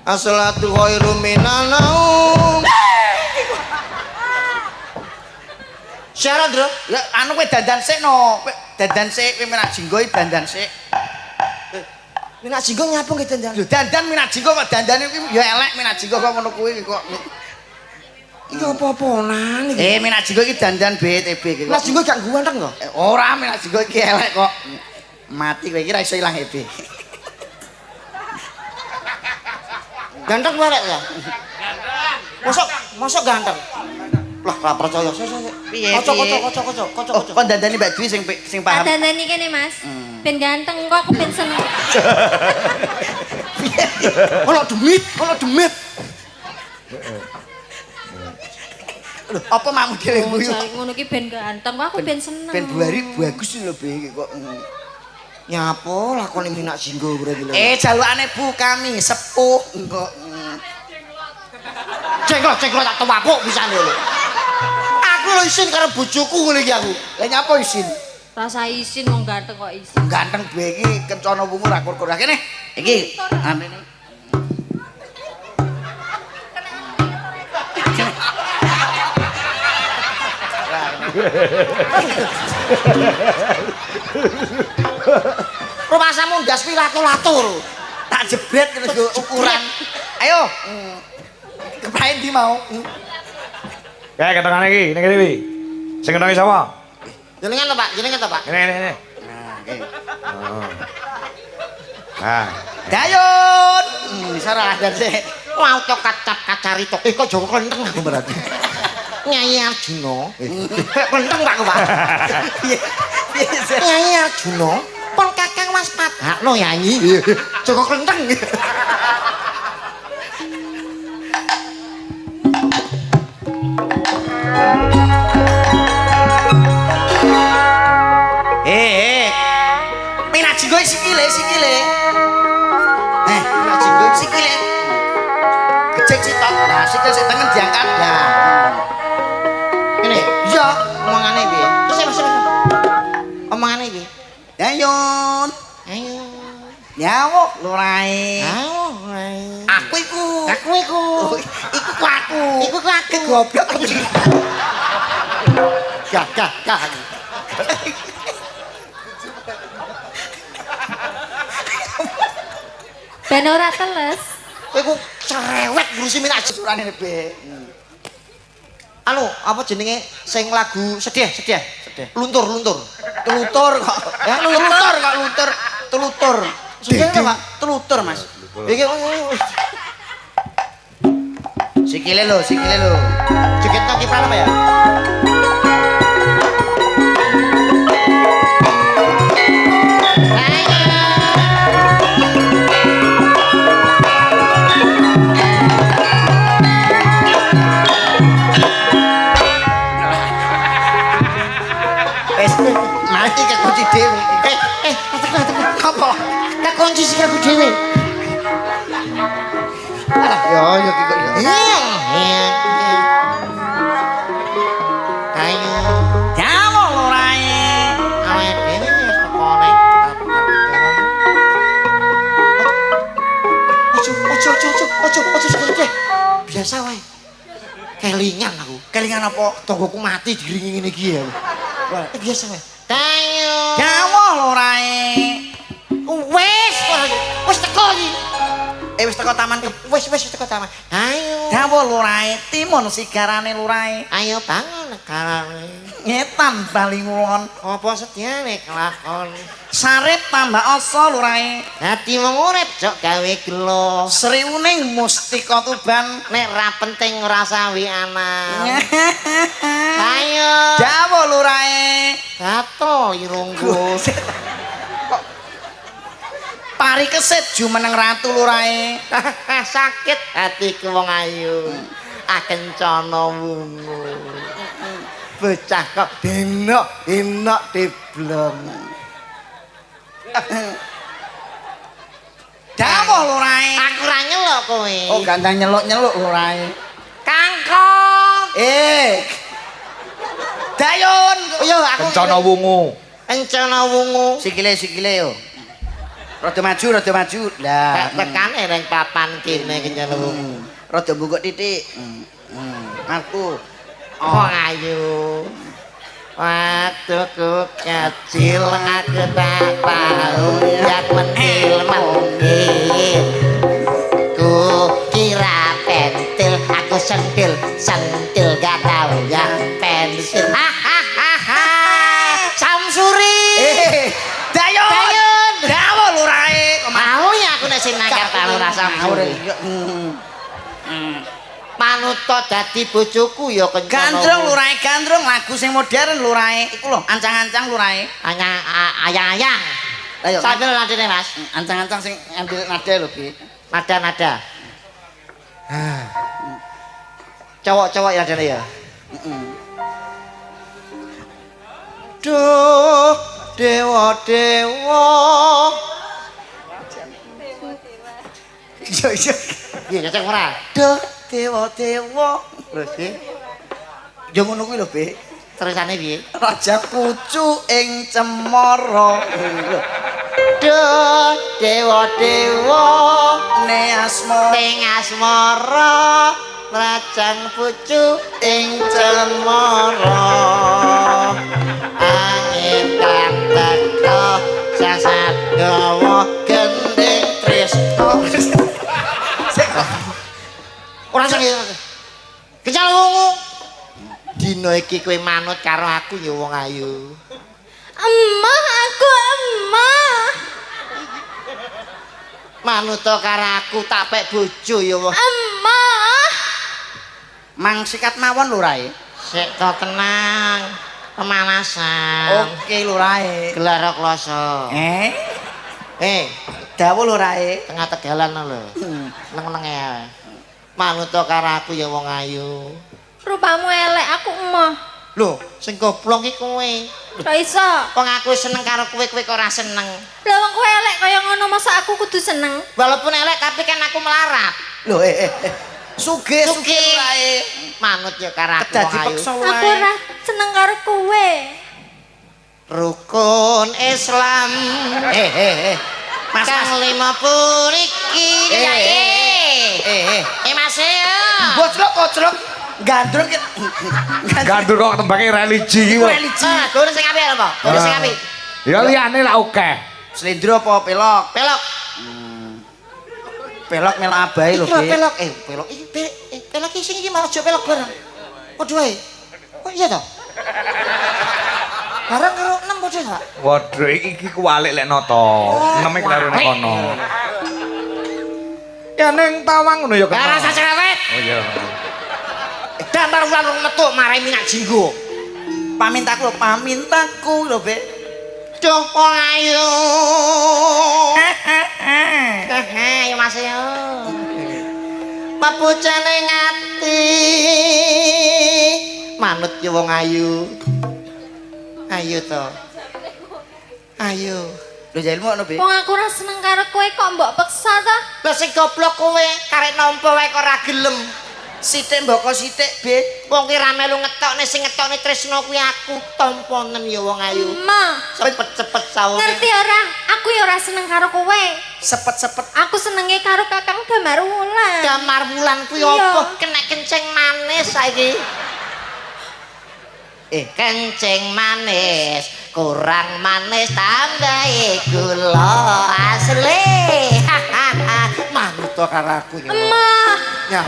As-salatu khairum minan naum. Syarat, Bro. Ya anu kowe dandan sik no. Dandan sik kowe menak jinggo dandan sik. Minak jinggo nyapa nggih dandan? Lho dandan menak jinggo kok dandane kuwi ya elek menak jinggo kok ngono kuwi kok. Iki apa-apanan iki? Menak jinggo iki dandan BTB iki. Minak jinggo gak guanteng kok. Ora menak jinggo iki elek kok. Mati kowe iki ra iso ilang hebe. Ganteng barek ya? Mosok ganteng. Lah ora percaya. Piye? Kocok. Kok dandani Mbak Dwi sing paham. Dandani kene Mas. Ben ganteng kok aku ben seneng. Ono demit. Lho, apa makmu dhewe guyu? Ngono ki ben ganteng kok aku ben seneng. Ben buari bagus lho Be kok. Nyapo lakone minak jinggo berarti lho. Jalukane Bu kami sepuh kok. Cengklok tak tewapuk pisan lho. Aku lho isin karo bojoku ngene iki aku. Lah nyapa isin? Rasa isin wong ganteng kok isin. Ganteng Be iki kencana wungu ra kur-kur. Kene iki antene. Rumah samu ndas pilatur-latur. Tak jebret nggo ukuran. Ayo. Kepain di mau. Ya ketengane iki, ning kene iki. Sing kenangi sapa? Jenengan to, Pak? Ini. Nah, oke. Nah, Dayun. Sarah dan sik. Mau cok kacari tok. Kok Jawa klenteng aku berarti. Nyai Arjuna. Klenteng tak Pak. Nyai Arjuna, pun Kakang waspadakno Nyai. Jawa klenteng. Minak jinggo sikile. Minak jinggo sikile. Gecek sitok. Nah, sikil sik tengen diangkat. Nah. Ini, Iya, omongane piye? Terus. Omongane piye? Dayun. Ayo. Nyawuk lurae. Ayo. Aku iku. Iku. Iku aku. Goblok. Gah. Ben ora teles. Kowe ku cerewet ngurusi minak Surane Be. Anu, apa jenenge sing lagu sedih. Luntur. Telutur kok. Ya, Telutur. Sedih Pak. Telutur, Mas. Iki Sikile lho. joget kaki pranama ya? Mati kekunci dhewe. Apa? Kekunci sik aku dhewe. Ya iki kok ya. Ayo. Nyawuk lurae. Awake dhewe wis teko nek. Ojo sedih. Biasa wae. Kelingan aku. Kelingan apa? Tonggoku mati diringi ngene iki ya. Biasa wae. Ayo. Nyawuk lurae. Wis teko iki. Wis teko taman. Wis teko taman. Ayo. Nyawuk lurae. Timun sigarane lurae. Ayo bangun negarane. Ngetan bali ngulon. Apa sediane kelakon. Sarip tambah asa lurae. Dadi wong urip jok gawe gelo. Sriwuning mustika tuban. Nek ra penting ngrasa wiana. Ayo. Nyawuk lurae. Gato irungku. Pari kesit jumeneng ratu lurae. Sakit hatiku wong ayu. Akencana wungu. Bocah kok enak diblong. Dawuh lurae. Aku ora nyeluk kowe. Oh, gandang nyeluk-nyeluk lurae. Kangkong. Dayun. Oh iya aku kencana wungu. Encana wungu. Sikile yo. Rada maju. Lah, tekane ning papan kene kenyelung. Rada mbungkuk titik. Aku. Oh ayu. Waktuku kecil aku tak tahu jak mentil. Ku kira pentil, aku sentil gak tahu ya pensil. Samsuri. Dayun. Dawo lurae. Mau ya aku nek sing nangkep karo rasa Samsuri. Manuto dadi bojoku ya kencana. Gandrung lurae gandrung lagu sing modern lurae. Iku lho, ancang-ancang lurae. Ayang-ayang. Ayo. Sambil nadine Mas. Ancang-ancang sing ambil nada lho, Bi. Nada-nada. Cowok-cowok ya dene ya. Duh, dewa-dewa. Iya. Iya, cecek ora. Duh, dewa-dewa. Lho, Bi. Yo ngono kuwi lho, Bi. Terusane piye? Raja pucu ing cemara. Duh, dewa-dewa. Ne asma Ing asmara rajang pucu ing cemara. Angin kang teka sasat gawa gending tresno. Ora sing kecal wungu. Dina iki kowe manut karo aku ya wong ayu. Emah aku emah. Manut karo aku tak pek bojo ya wong. Emah. mang sikat mawon lurae. Sik to tenang. Pemanasan. Oke lurae. Gelar kloso. Dawuh lurae. Tengah tegalan lho. Neng-neng ya. Manut karo aku ya wong ayu. Rupamu elek aku emah. Lho, sing goblok iki kowe. Ora iso. Wong aku seneng karo kowe kok ora seneng. Lah wong kowe elek kaya ngono masa aku kudu seneng. Walaupun elek tapi kan aku melarat. Lho Sugih lurae. Manut ya karo aku Dadi wong ayu. peksa Aku lurae. ora seneng karo kowe. Rukun Islam. Mas Kang lima puriki. Mas. Boclok. Gandrung Gandur kok tembake religi iki kok. religi. Guru sing apik apa? Guru sing apik. Ya liyane lah akeh. Slendro apa pelok? Pelok. Pelok melok abahe lho, Bi. Pelok. Pelok iki pelok iki sing iki malah jo pelok bareng. Padha wae. Kok iya to? Bareng karo 6 padha gak? Waduh iki kuwalik lek nata. Neme klarone kono. Ya ning tawang ngono ya kena. Ora rasa cerewet. Oh iya. Dantar ulang metu marai minyak jinggo. Pamintaku lho, Be. Duh wong ayu. Ayo Mas yo. Papucane ngati. Manut yo wong ayu. Ayo to. Ayo. Lho jailmu ngono, Be. Wong aku ora seneng karo kowe kok mbok peksa ta? Lah sing goblok kowe karek nampa wae kok ora gelem. Sithik mboko sithik, Be. Wong ki ra melu ngetokne sing ngetokne tresno kuwi aku tamponen ya wong ayu. Ma, Cepet-cepet sawane. ngerti ora? Aku ya ora seneng karo kowe. Sepet-sepet. Aku senenge karo Kakang Damar Wulan. Damar Wulan kuwi Iya. apa? Kena kencing manis saiki. Kencing manis, kurang manis tambahi gula asli. Manut to karo aku ya. Emah, Ya.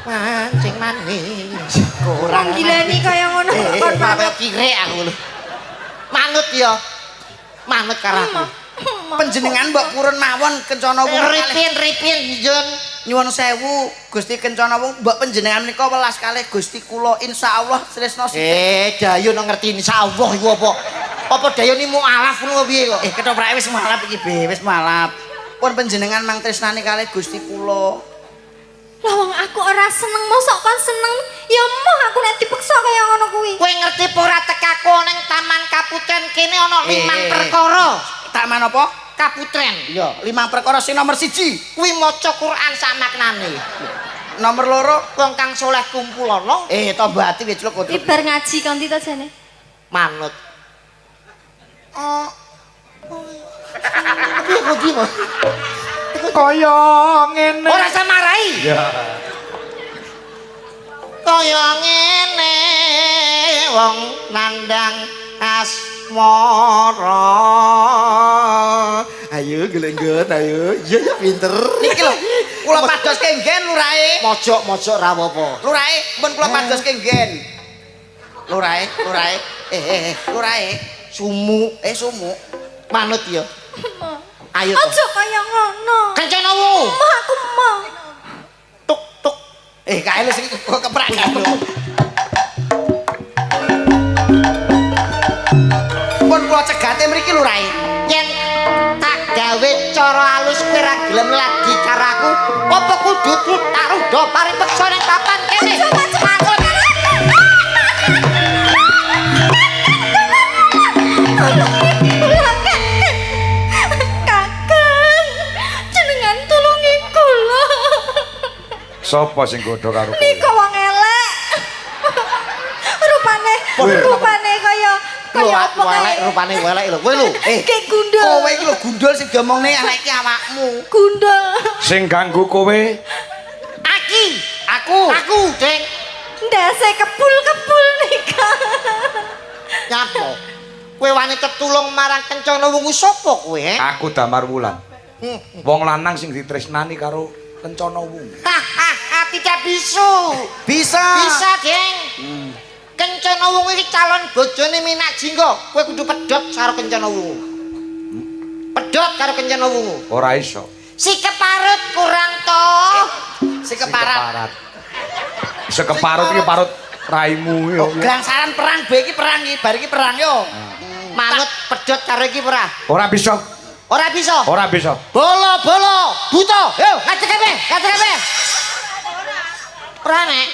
Mancing manis, kurang wong gilani kaya ngono kok Kaya kirek aku lho. Manut ya. Manut karo aku. Panjenengan mbok purun mawon kencana wong Ripin Jun. nyuwun sewu Gusti kencana wong mbok panjenengan menika welas kalih Gusti kula insyaallah tresno Dayo nang ngerti insyaallah iku apa? Apa Dayo ni mualaf ngono piye kok? ketoprake wis malap iki Be wis malap pun panjenengan mang tresnani kalih Gusti kula lah wong aku ora seneng mosok kon seneng ya moh aku nek dipeksa kaya ngono kuwi. Kowe ngerti apa ora tekaku ning Taman Kaputren kene ana 5 perkara. taman apa Kaputren. iya 5 perkara sing nomor 1 Kuwi maca Quran sak maknane. Nomor loro wong kang soleh kumpul ana tombati wis celuk kotor. Ibar ngaji kanthi ta jane. manut. Oh. Piye kok iki, Mas? Kaya ngene. Ora usah marahi. Ya. Kaya ngene wong nandang asmara. Ayo gelengget ayo. Iya ya pinter. Niki lho, kula padoske nggen lurahe. Mojok-mojok ra apa-apa. Lurahe, mun kula padoske nggen. Lurahe. Lurahe. Sumu, Sumu. manut ya. Ayo. Aja kaya ngono. Kencana wungu. Mah aku mau. Tuk tuk. Kae lho sing keprak kae lho. Mun kula cegate mriki lurahe. Yen tak gawe cara halus kowe ra gelem lagi karo aku, apa kudu taruh do paripeksa ning papan kene. Mangkel. Kakang, jenengan tulungi kula. Sopo sing godho karo kowe? Nika wong elek. Rupane kaya apa Welek kae? rupane welek lho. Kowe lho. Kayak gundul. Kowe iki lho gundul sing diomongne anak iki awakmu. Gundul. Sing ganggu kowe Aki, aku, Deng. Ndase kebul-kebul nika. Nyapo? Kowe wani ketulung marang kencana wungu sapa kowe? aku Damar Wulan. Wong lanang sing ditresnani karo Kencana Wungu. Tidak bisu. Bisa. Bisa, Deng. Kencana wungu iki calon bojone Minak Jingga. Kowe kudu pedhot karo kencana wungu. Pedhot karo kencana wungu. Ora iso. Si keparut kurang to. Sing keparat. Sekeparut iki parut raimu yo. Gangsaran perang be iki perang iki, bar iki perang yo. Manut pedhot karo iki ora? Ora bisa. Ora bisa. Ora bisa. Bolo, buta. Yo, ngadeg kabeh. Ora nek.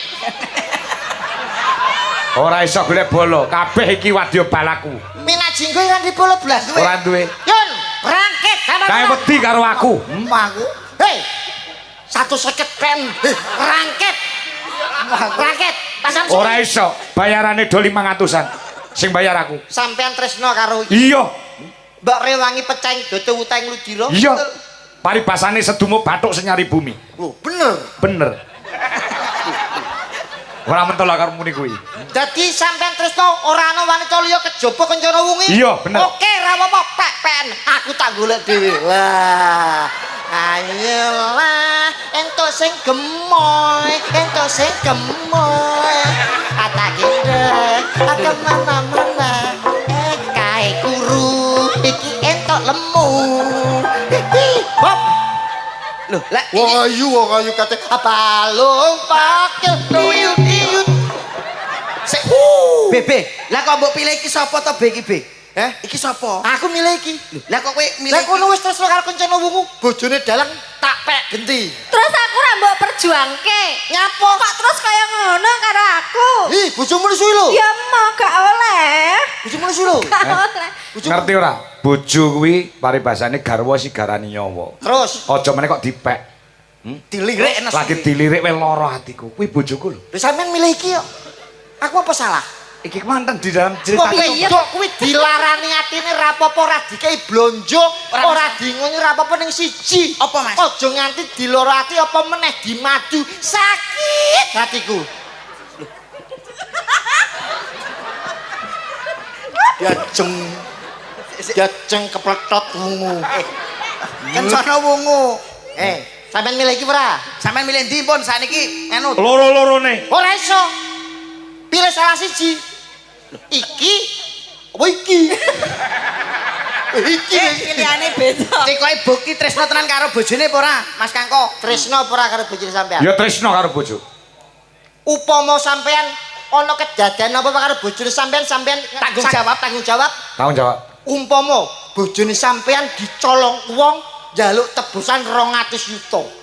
Ora iso golek bolo. Kabeh iki wadya balaku. Minak Jingga ora di bolo blas. Ora duwe. Yun, rangket Kae wedi karo aku. Aku. Hei. 150 pen. Rangket. Pasang Ora iso. Bayarane do 500-an. Sing bayar aku. sampean tresno karo Iya. Mbak Rewangi pecah dodo utang ludira. Iya. Paribasane sedumuk bathuk senyari bumi. Oh, bener. Bener. Ora mentol karo muni kuwi. Dadi sampean tresno ora ana wanita liya kejaba kencana wungi. Iya, bener. Oke, ra apa-apa, pek-pen. Aku tak golek dhewe. Wah. Ayolah, entuk sing gemoy. Atak gendeng, akan mana-mana. Kae kuru, iki entuk lemu. Hop. Loh, lek Wong ayu kate balung pakil tiut-tiut. sik Bebe, lah kok mbok pilih iki sapa to Be iki Be? Iki sapa? Aku milih iki. Lah kok kowe milih Lah kono wis tresno karo kencana wungu, bojone dalang tak pek genti. Terus aku ra mbok perjuangke. Nyapa? Kok terus kaya ngono karo aku? Ih, bojomu nesu lho. Ya mau gak oleh. Bojomu nesu lho. Gak oleh. Ngerti ora? Bojo kuwi paribasane garwa sigarane nyawa. Terus, Aja meneh kok dipek. dilirik enes. Lagi dilirik wae lara atiku. Kuwi bojoku lho. lho sampean milih iki yo. Aku apa salah? Iki manten di dalam Kok cerita. piye? wedok kuwi dilarani atine ra apa-apa, ora dikei blonjo, ora dingonyi ra apa-apa ning siji. Apa, Mas? Aja nganti diloro ati apa meneh dimadu. Sakit hatiku. Jajeng kepletot wungu. Kencana wungu. Sampeyan milih iki ora? Sampeyan milih ndi pun sakniki anu. Loro-lorone. Ora iso. Pilih salah siji. Iki apa iki? Iki Pilihane beda. Cek kowe Boki tresno tenan karo bojone apa ora, Mas Kangko? tresno apa ora karo bojone sampean? Ya tresno karo bojo. Upama sampean ana kedadian apa karo bojone sampean Tanggung jawab. Tanggung jawab. Umpama bojone sampean dicolong wong njaluk tebusan 200 yuta.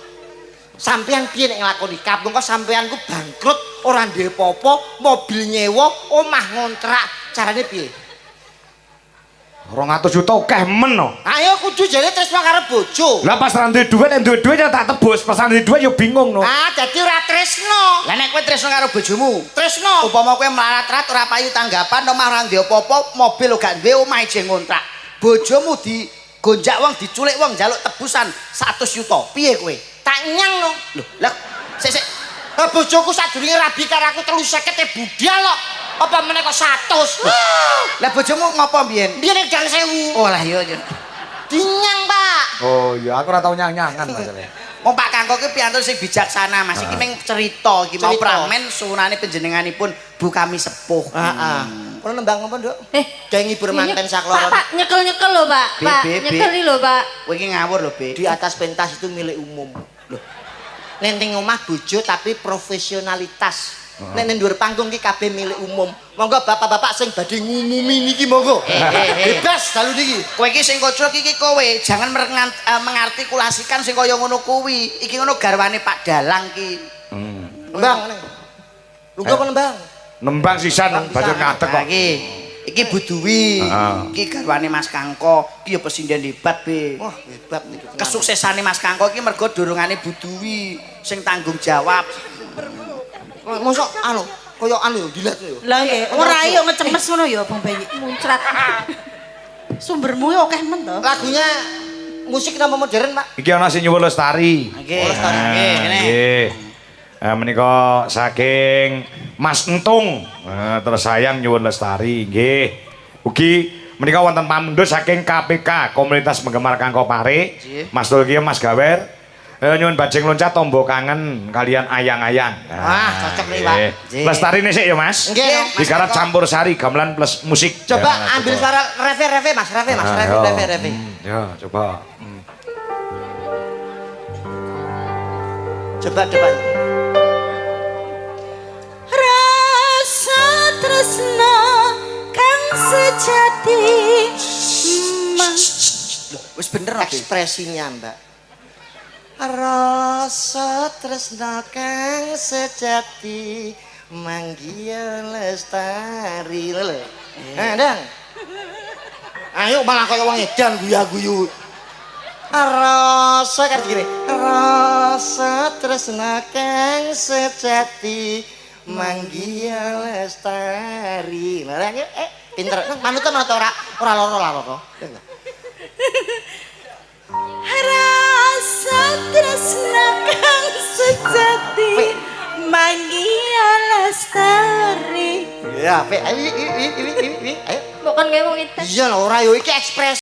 Sampean piye nek nglakoni? Kapung kok sampean ku bangkrut, ora duwe apa-apa, mobil nyewa, omah ngontrak. Carane piye? 200 juta akeh men no. Ayo kudu jane tresno karo bojo. Lah pas ra duwe dhuwit, nek duwe dhuwit ya tak tebus, pas ra duwe dhuwit ya bingung no. Ah, dadi ora tresno. Lah nek kowe tresno karo bojomu, Tresno. upama kowe melarat-rat ora payu tanggapan omah ora ndek apa-apa, mobil gak duwe, omah ijeng ngontrak. Bojomu digonjak wong, diculik wong, njaluk tebusan 100 juta. Piye kowe? Tak nyang no. Lho, lah sik Lah bojoku sadurunge rabi karo aku 350 budal kok. Apa meneh kok 100. lah bojomu ngopo mbiyen? Biyen nek jang 1000. Oh lah iya. Dinyang, Pak. Oh iya, aku ora tau nyang-nyangan masalahnya. Wong Pak Kangko ki piantun sing bijaksana, Mas. Iki mung cerita, iki mau Cerita. pramen suwunane panjenenganipun Bu kami sepuh. Heeh. Kono nembang apa, Nduk? Iya, Gawe ngibur manten sakloron. Pak, nyekel-nyekel lho, Pak. Be, Pak, be, be. nyekeli lho, Pak. Kowe iki ngawur lho, Be. Di atas pentas itu milik umum. Loh. Nenteng omah bojo tapi profesionalitas. Nek nang dhuwur panggung ki kabeh milik umum. Monggo bapak-bapak sing badhe ngumumi niki monggo. Bebas dalu niki. Kowe iki sing kocok iki kowe, jangan mengartikulasikan sing kaya ngono kuwi. Iki ngono garwane Pak Dalang ki. Nembang ngene. Lungguh apa nembang? Nembang sisan bajur ngadeg Nah, kok. iki Bu Duwi. Heeh. Iki garwane Mas Kangko. Iki ya presiden hebat, Be. Wah, hebat niki. Kesuksesane Mas Kangko iki mergo dorongane Bu Duwi sing tanggung jawab. Mosok anu, kaya anu dilat yo. Lah nggih, ora yo ngecemes ngono ya Bang Bayi. Muncrat. Sumbermu yo akeh men to. Lagunya musik nama modern, Pak. Iki ana sing nyuwun lestari. Nggih. Lestari. Nggih, ngene. Nggih. Menika saking Mas Entung. Terus sayang nyuwun lestari nggih. Ugi menika wonten pamundhut saking KPK Komunitas Penggemar Kangko Pare. Nggih. Mas Tulki Mas Gawer. Nyuwun bajing loncat tombo kangen kalian ayang-ayang. Wah, cocok nih, Pak. Nggih. Lestarine sik ya, Mas. Nggih, no. Mas Digarap Kangko. campur sari gamelan plus musik. Coba Ya, ambil coba. suara reve, Mas, reve, Ayo. reve. Ya, coba. Coba depan. Rasa tresna kang sejati. Wis bener apa? Ekspresinya, Mbak. Rasa tresna kang sejati manggil lestari lho. Dang. Ayo malah kaya wong edan guyu-guyu. Rasa kan gini. Rasa tresna kang sejati manggil lestari. Lah pinter. Manutan ora loro. Rasa tresna kang sejati manggih lestari. Ya, ayo. Bukan kayak wong itu. Iya lho ora yo iki ekspres